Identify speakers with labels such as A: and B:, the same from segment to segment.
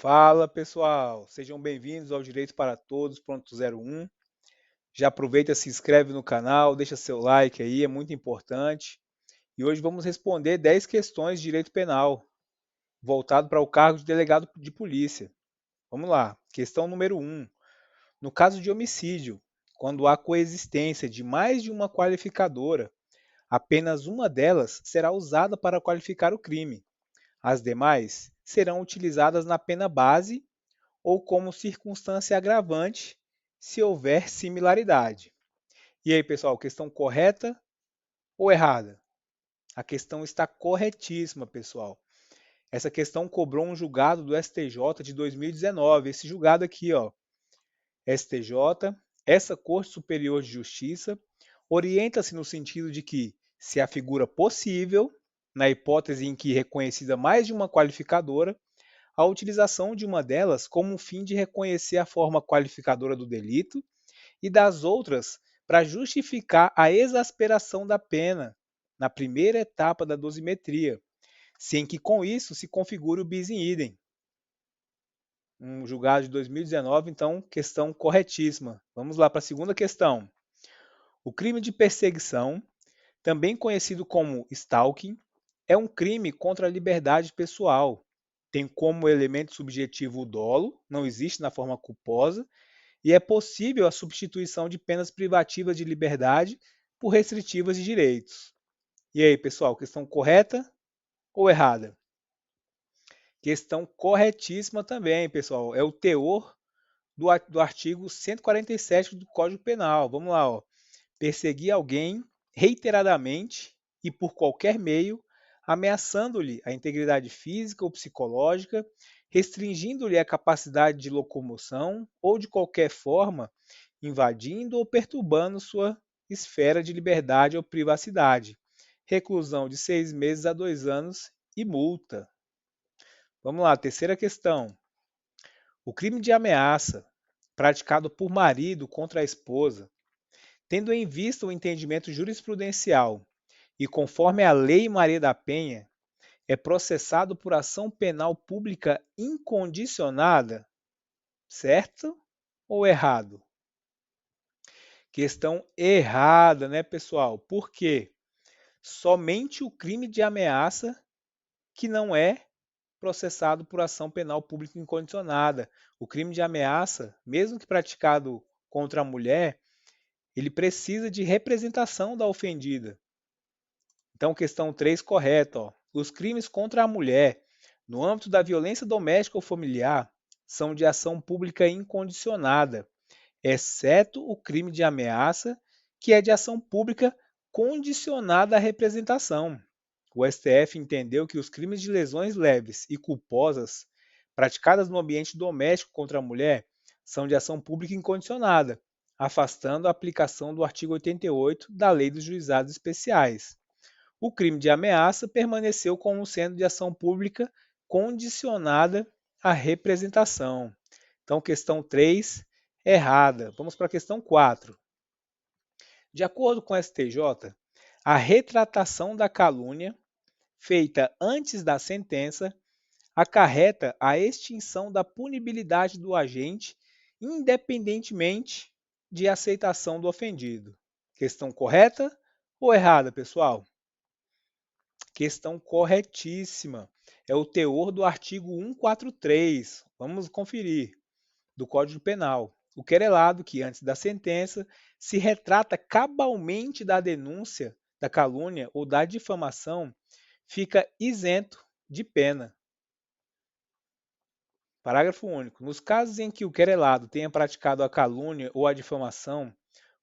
A: Fala pessoal, sejam bem-vindos ao Direito para Todos, Pronto 01. Já aproveita, se inscreve no canal, deixa seu like aí, é muito importante. E hoje vamos responder 10 questões de direito penal, voltado para o cargo de delegado de polícia. Vamos lá, questão número 1. No caso de homicídio, quando há coexistência de mais de uma qualificadora, apenas uma delas será usada para qualificar o crime. As demais serão utilizadas na pena base ou como circunstância agravante, se houver similaridade. E aí, pessoal, questão correta ou errada? A questão está corretíssima, pessoal. Essa questão cobrou um julgado do STJ de 2019. Esse julgado aqui, ó, STJ, essa Corte Superior de Justiça, orienta-se no sentido de que, se a figura possível, na hipótese em que reconhecida mais de uma qualificadora, a utilização de uma delas como um fim de reconhecer a forma qualificadora do delito e das outras para justificar a exasperação da pena na primeira etapa da dosimetria, sem que com isso se configure o bis in idem. Um julgado de 2019, então, questão corretíssima. Vamos lá para a segunda questão. O crime de perseguição, também conhecido como stalking, é um crime contra a liberdade pessoal. Tem como elemento subjetivo o dolo, não existe na forma culposa, e é possível a substituição de penas privativas de liberdade por restritivas de direitos. E aí, pessoal, questão correta ou errada? Questão corretíssima também, pessoal. É o teor do artigo 147 do Código Penal. Vamos lá, ó. Perseguir alguém reiteradamente e por qualquer meio, ameaçando-lhe a integridade física ou psicológica, restringindo-lhe a capacidade de locomoção ou de qualquer forma invadindo ou perturbando sua esfera de liberdade ou privacidade. Reclusão de 6 meses a 2 anos e multa. Vamos lá, terceira questão. O crime de ameaça praticado por marido contra a esposa, tendo em vista o entendimento jurisprudencial e conforme a Lei Maria da Penha, é processado por ação penal pública incondicionada, certo ou errado? Questão errada, né, pessoal? Por quê? Somente o crime de ameaça que não é processado por ação penal pública incondicionada. O crime de ameaça, mesmo que praticado contra a mulher, ele precisa de representação da ofendida. Então, questão 3 correta. Ó. Os crimes contra a mulher, no âmbito da violência doméstica ou familiar, são de ação pública incondicionada, exceto o crime de ameaça, que é de ação pública condicionada à representação. O STF entendeu que os crimes de lesões leves e culposas praticadas no ambiente doméstico contra a mulher são de ação pública incondicionada, afastando a aplicação do artigo 88 da Lei dos Juizados Especiais. O crime de ameaça permaneceu como sendo de ação pública condicionada à representação. Então, questão 3, errada. Vamos para a questão 4. De acordo com o STJ, a retratação da calúnia feita antes da sentença acarreta a extinção da punibilidade do agente, independentemente de aceitação do ofendido. Questão correta ou errada, pessoal? Questão corretíssima. É o teor do artigo 143. Vamos conferir. Do Código Penal. O querelado que, antes da sentença, se retrata cabalmente da denúncia, da calúnia ou da difamação, fica isento de pena. Parágrafo único. Nos casos em que o querelado tenha praticado a calúnia ou a difamação,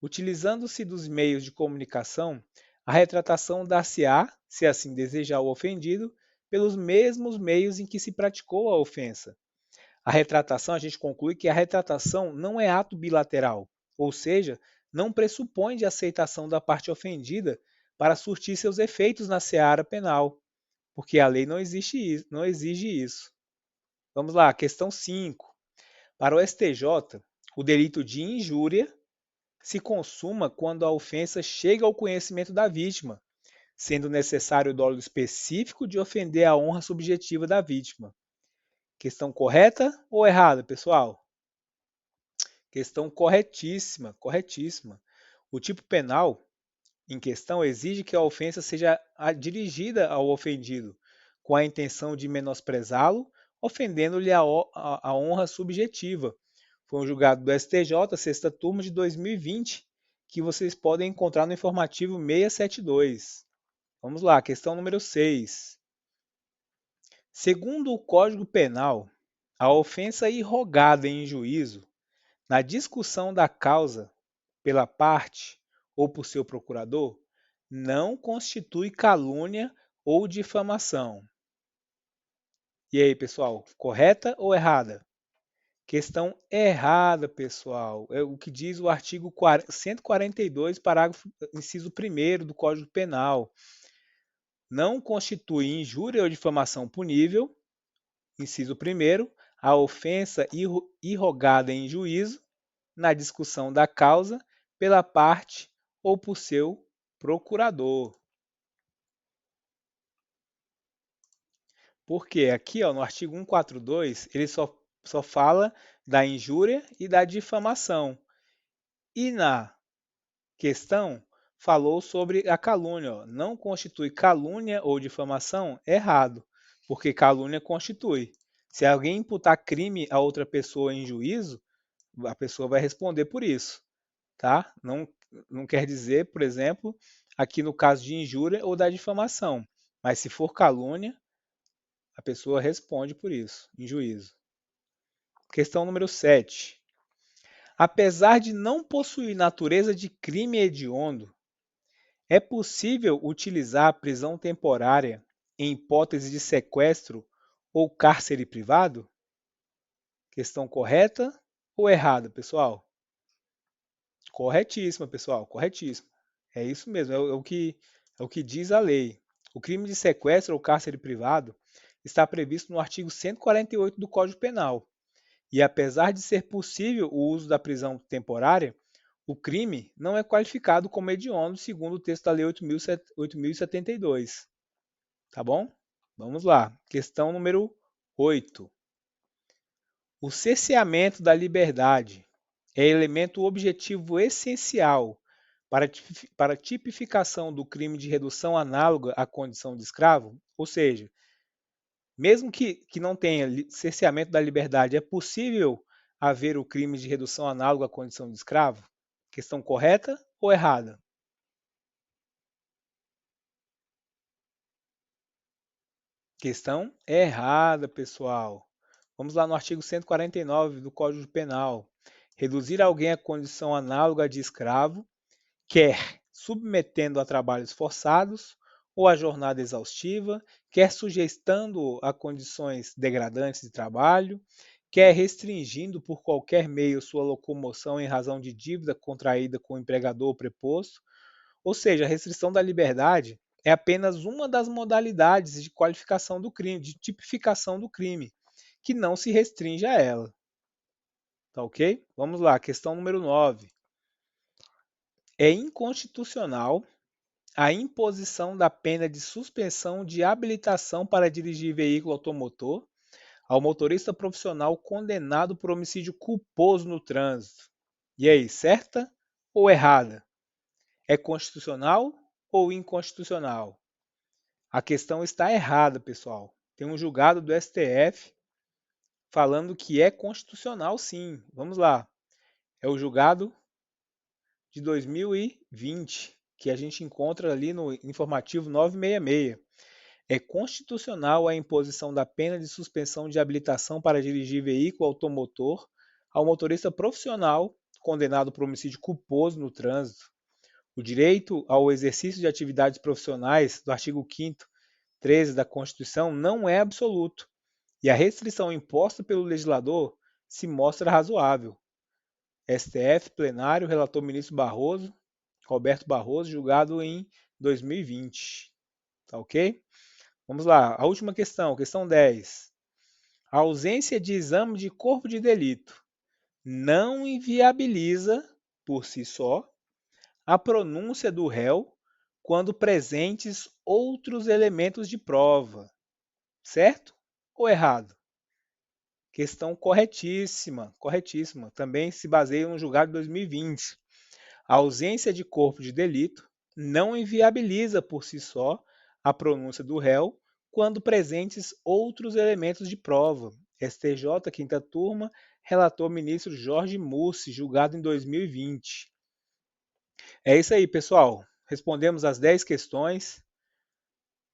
A: utilizando-se dos meios de comunicação, a retratação dar-se-á, se assim desejar o ofendido, pelos mesmos meios em que se praticou a ofensa. A retratação, a gente conclui que a retratação não é ato bilateral, ou seja, não pressupõe de aceitação da parte ofendida para surtir seus efeitos na seara penal, porque a lei não exige isso. Vamos lá, questão 5. Para o STJ, o delito de injúria se consuma quando a ofensa chega ao conhecimento da vítima, sendo necessário o dolo específico de ofender a honra subjetiva da vítima. Questão correta ou errada, pessoal? Questão corretíssima, corretíssima. O tipo penal em questão exige que a ofensa seja dirigida ao ofendido, com a intenção de menosprezá-lo, ofendendo-lhe a honra subjetiva. Foi um julgado do STJ, sexta turma de 2020, que vocês podem encontrar no informativo 672. Vamos lá, questão número 6. Segundo o Código Penal, a ofensa irrogada em juízo, na discussão da causa pela parte ou por seu procurador, não constitui calúnia ou difamação. E aí, pessoal, correta ou errada? Questão errada, pessoal. É o que diz o artigo 142, parágrafo, inciso 1º do Código Penal. Não constitui injúria ou difamação punível, inciso 1º, a ofensa irrogada em juízo, na discussão da causa, pela parte ou por seu procurador. Porque aqui, ó, no artigo 142, ele só fala da injúria e da difamação. E na questão, falou sobre a calúnia. Ó. Não constitui calúnia ou difamação? Errado, porque calúnia constitui. Se alguém imputar crime a outra pessoa em juízo, a pessoa vai responder por isso. Tá? Não quer dizer, por exemplo, aqui no caso de injúria ou da difamação. Mas se for calúnia, a pessoa responde por isso, em juízo. Questão número 7. Apesar de não possuir natureza de crime hediondo, é possível utilizar a prisão temporária em hipótese de sequestro ou cárcere privado? Questão correta ou errada, pessoal? Corretíssima, pessoal, corretíssima. É isso mesmo, é o que diz a lei. O crime de sequestro ou cárcere privado está previsto no artigo 148 do Código Penal. E apesar de ser possível o uso da prisão temporária, o crime não é qualificado como hediondo, segundo o texto da Lei 8.072. Tá bom? Vamos lá. Questão número 8. O cerceamento da liberdade é elemento objetivo essencial para a tipificação do crime de redução análoga à condição de escravo? Ou seja, mesmo que não tenha cerceamento da liberdade, é possível haver o crime de redução análoga à condição de escravo? Questão correta ou errada? Questão errada, pessoal. Vamos lá no artigo 149 do Código Penal. Reduzir alguém à condição análoga de escravo, quer submetendo a trabalhos forçados ou a jornada exaustiva, quer sujeitando-o a condições degradantes de trabalho, quer restringindo por qualquer meio sua locomoção em razão de dívida contraída com o empregador preposto. Ou seja, a restrição da liberdade é apenas uma das modalidades de qualificação do crime, de tipificação do crime, que não se restringe a ela. Tá ok? Vamos lá, questão número 9. É inconstitucional a imposição da pena de suspensão de habilitação para dirigir veículo automotor ao motorista profissional condenado por homicídio culposo no trânsito. E aí, certa ou errada? É constitucional ou inconstitucional? A questão está errada, pessoal. Tem um julgado do STF falando que é constitucional, sim. Vamos lá. É o julgado de 2020, que a gente encontra ali no informativo 966. É constitucional a imposição da pena de suspensão de habilitação para dirigir veículo automotor ao motorista profissional condenado por homicídio culposo no trânsito. O direito ao exercício de atividades profissionais do artigo 5º, 13 da Constituição não é absoluto, e a restrição imposta pelo legislador se mostra razoável. STF, plenário, relator ministro Barroso, Roberto Barroso, julgado em 2020. Tá ok? Vamos lá, a última questão, questão 10. A ausência de exame de corpo de delito não inviabiliza, por si só, a pronúncia do réu quando presentes outros elementos de prova. Certo ou errado? Questão corretíssima, corretíssima. Também se baseia no julgado de 2020. A ausência de corpo de delito não inviabiliza por si só a pronúncia do réu quando presentes outros elementos de prova. STJ, quinta turma, relator ministro Jorge Mussi, julgado em 2020. É isso aí, pessoal. Respondemos as 10 questões.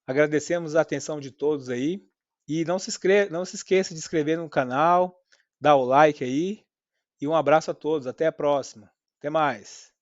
A: Agradecemos a atenção de todos aí. E não se esqueça de inscrever no canal, dar o like aí. E um abraço a todos. Até a próxima. Até mais.